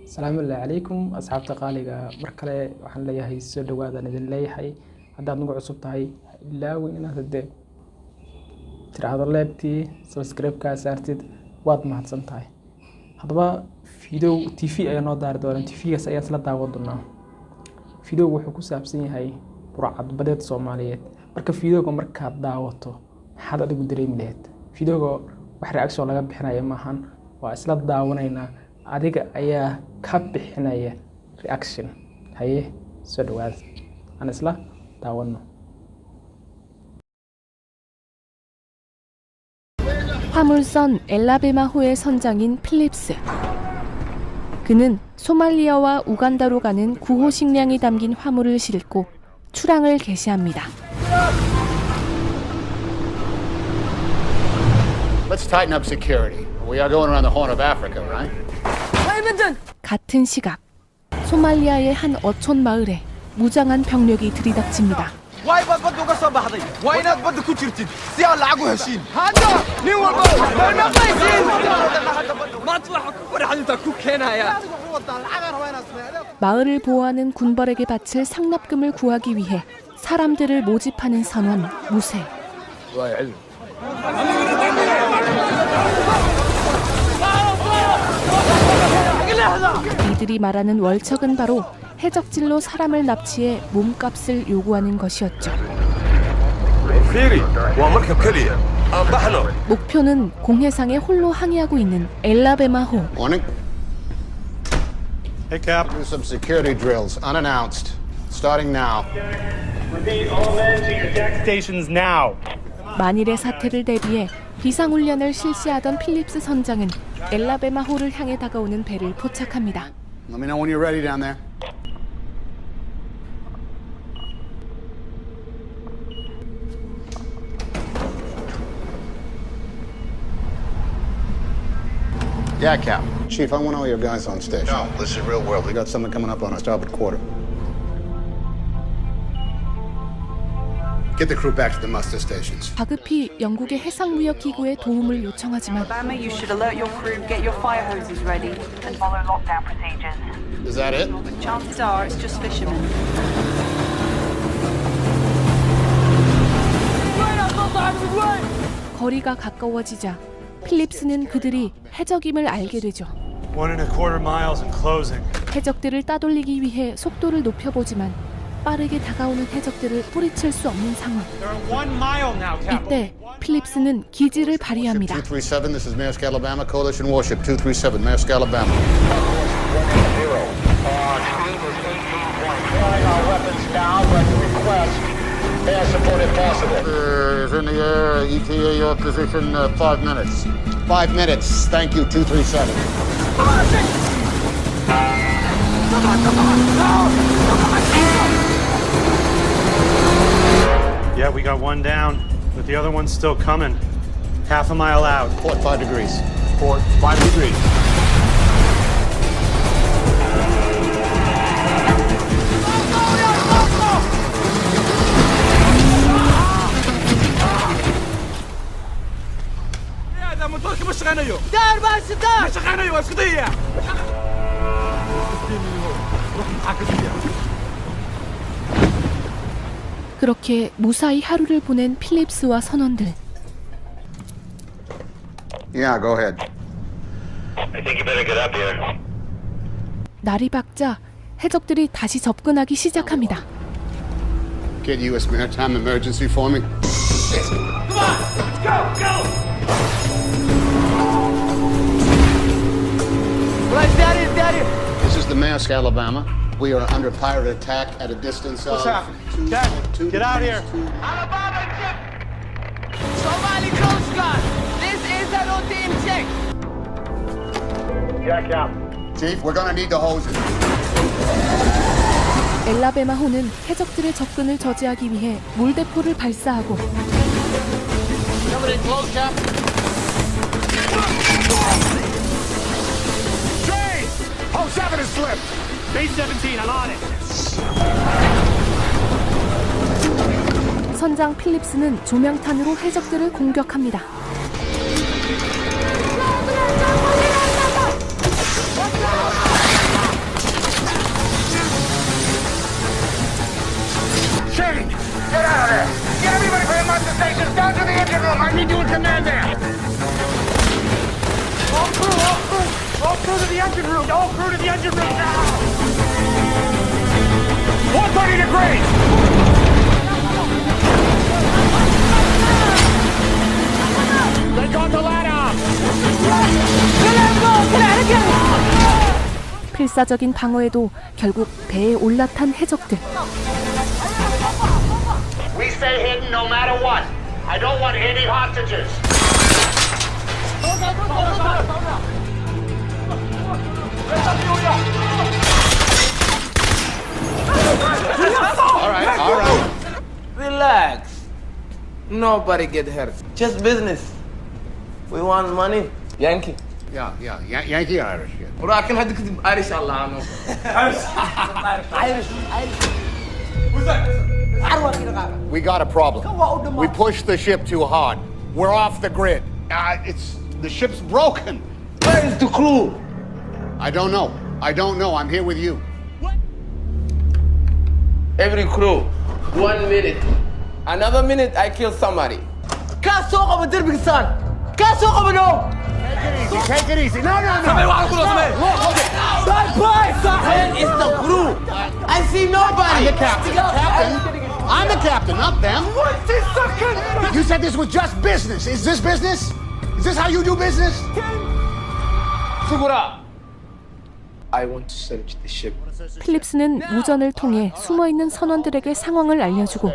السلام الله عليكم أصحاب تقاليقة مركلة وحنا ليهاي سود وهذا نزل ليهاي هذا نقول عصبت هاي لا وين هذا ترى هذا لابتي سبسكرايب كاسرتد واد ما هتصنتهاي هذا فيديو تي في أي نودار دوران تي في سياس لا داودنا فيديو وحكو سابسين هاي برعد بدأت صوماليات مركب فيديو مركب داوته حدا دقو دريم لهت فيديو وحرق أكسو لقى بحنا يماهن وأسلا داونينا adiga ayaa ka bixinaya reaction haye soo dhawaad aan isla daawano. 화물선 엘라베마호의 선장인 필립스. 그는 소말리아와 우간다로 가는 구호 식량이 담긴 화물을 싣고 출항을 개시합니다. Let's tighten up security. We are going around the Horn of Africa, right? 같은 시각 소말리아의 한 어촌 마을에 무장한 병력이 들이닥칩니다. 마을을 보호하는 군벌에게 바칠 상납금을 구하기 위해 사람들을 모집하는 선원 무세. 이들이 말하는 월척은 바로 해적질로 사람을 납치해 몸값을 요구하는 것이었죠. 목표는 공해상에 홀로 항해하고 있는 엘라베마호. Hey, Cap. Do some security drills, unannounced. Starting now. Repeat, all men to your deck stations now. 만일의 사태를 대비해 비상훈련을 실시하던 필립스 선장은 엘라베마호를 향해 다가오는 배를 포착합니다. Let me know when you're ready down there. Yeah, Cap. Chief, I want all your guys on station. No, this is real world. We got something coming up on our starboard quarter. Get the crew back to the muster stations. 다급히 영국의 해상무역기구에 도움을 요청하지만 Alabama, you should alert your crew, get your fire hoses ready, and follow lockdown procedures. Is that it? Chances are it's just fishermen. 거리가 가까워지자 필립스는 그들이 해적임을 알게 되죠. 1.25 miles and closing. 해적들을 따돌리기 위해 속도를 높여보지만 빠르게 다가오는 해적들을 뿌리칠 수 없는 상황. They're 1 mile now, Cap. 이때 필립스는 기지를 발휘합니다. 237, this is Maersk Alabama, Coalition Warship 237, Maersk Alabama. Air support if possible. Is in the air, ETA your position 5 minutes. 5 minutes, thank you, 237. Yeah, we got one down, but the other one's still coming. Half a mile out. Port 5 degrees. Port 5 degrees. 그렇게 무사히 하루를 보낸 필립스와 선원들. Yeah, go ahead. I think you better get up here. 날이 밝자 해적들이 다시 접근하기 시작합니다. Get U.S. Maritime Emergency for me. Come on, let's go, go! This is the Maersk Alabama. We are under pirate attack at a distance What's of... happening? Captain, get out here. Alabama ship! Somali Coast Guard! This is an OTM check! Yeah, Cap. Chief, we're gonna need the hoses. 엘라베마호는 해적들의 접근을 저지하기 위해 물대포를 발사하고 Coming in close, Cap. Train! Hull 7 is slipped. Base 17, I'm on it. 선장 필립스는 조명탄으로 해적들을 공격합니다. crew to the engine room! All crew to the engine room now! 130 degrees! They got the ladder! 필사적인 방어에도 결국 배에 올라탄 해적들. We stay hidden no matter what. I don't want any hostages. All right. Relax. Nobody get hurt. Just business. We want money. Yankee. Yeah. Yankee Irish. Yeah. ولكن هذيك Irish الله عنه. Irish. We got a problem. We pushed the ship too hard. We're off the grid. The ship's broken. Where is the crew? I don't know. I'm here with you. Every crew. 1 minute. Another minute, I kill somebody. Take it easy. No. Where is the crew? I see nobody. I'm the captain, not them. You said this was just business. Is this business? Is this how you do business? Figura. I want to search the ship. 필립스는 무전을 통해 숨어있는 선원들에게 상황을 알려주고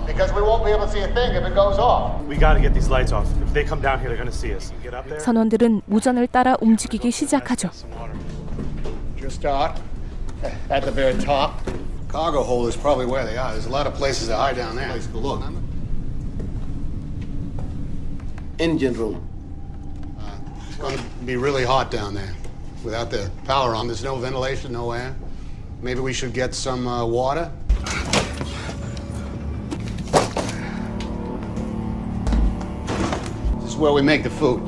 Because we won't be able to see a thing if it goes off. We gotta get these lights off. If they come down here, they're gonna see us. Get up there. 선원들은 무전을 따라 움직이기 시작하죠. Just start at the very top. Cargo hold is probably where they are. There's a lot of places to hide down there. Let's go look. Engine room. It's going to be really hot down there. Without the power on, there's no ventilation, no air. Maybe we should get some water. This is where we make the food.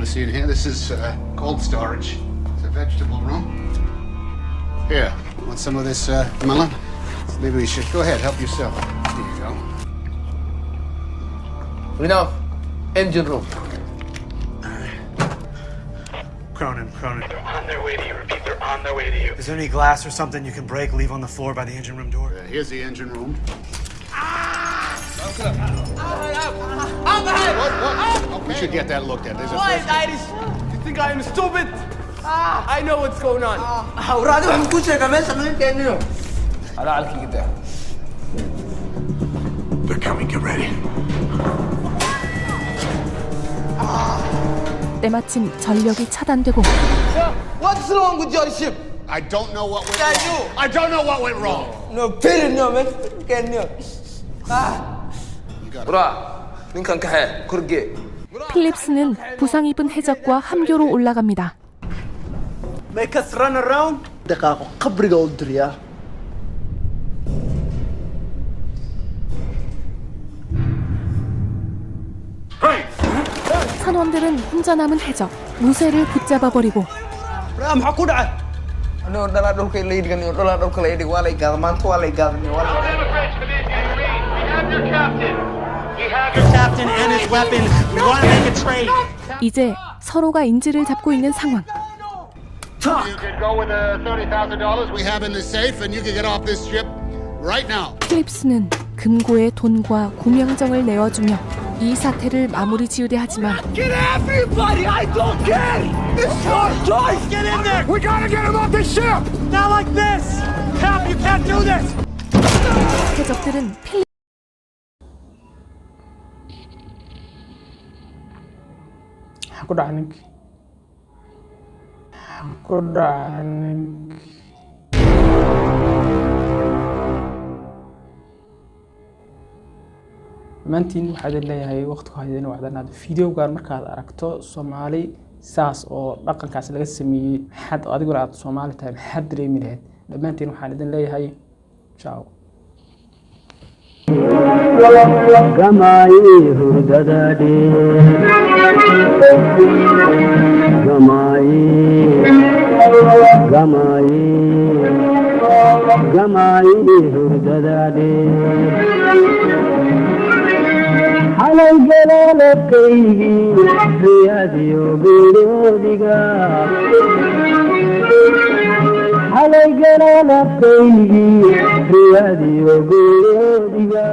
See in here, this is cold storage. It's a vegetable room. Here, want some of this melon? Maybe we should go ahead, help yourself. Here you go. Enough. Engine room. Cronin. They're on their way to you. Repeat, they're on their way to you. Is there any glass or something you can break, leave on the floor by the engine room door? Here's the engine room. We should get that looked at. There's a Why, Irish? You think I am stupid? I know what's going on. They're coming. Get ready. 때마침 전력이 차단되고 What's wrong with your ship? I don't know what went Yeah, wrong. you. I don't know what went wrong. No, period, no, man. Can't you? 브라, 링컨 카해, 그러게. 필립스는 부상 입은 해적과 함교로 올라갑니다. Make us run around. دقائق قبرك أودريا. 선원들은 혼자 남은 해적 무쇠를 붙잡아 버리고 رام حقودة. أنا أدرى دول كلي دي كني أدرى دول كلي دي ولا يقال ما أنتوا ولا يقال ولا. We have your captain and his weapon. We want to make a trade. 이제 서로가 인지를 잡고 있는 상황. You can go with the $30,000 we have in the safe, and you can get off this ship right now. 필립스는 금고에 돈과 구명정을 내어주며 이 사태를 마무리 지으려 하지만 Get everybody! I don't care! It's your choice! Get in there! We gotta get him off the ship! Not like this! Cap, you can't do this! 해적들은 필립 أقول عنك maantiin waxaad leeyahay waqtigu haydeen wacdanaad fiideogan markaad aragto Soomaali saas oo dhaqankaas laga sameeyay xad adiguna aad Soomaali tahay xad dareemi lahayd dhammaantiin waxaan idin leeyahay ciao Gamai hurdadade gamai hurdadade Halay gana nafkaygi riyadiyo goodiga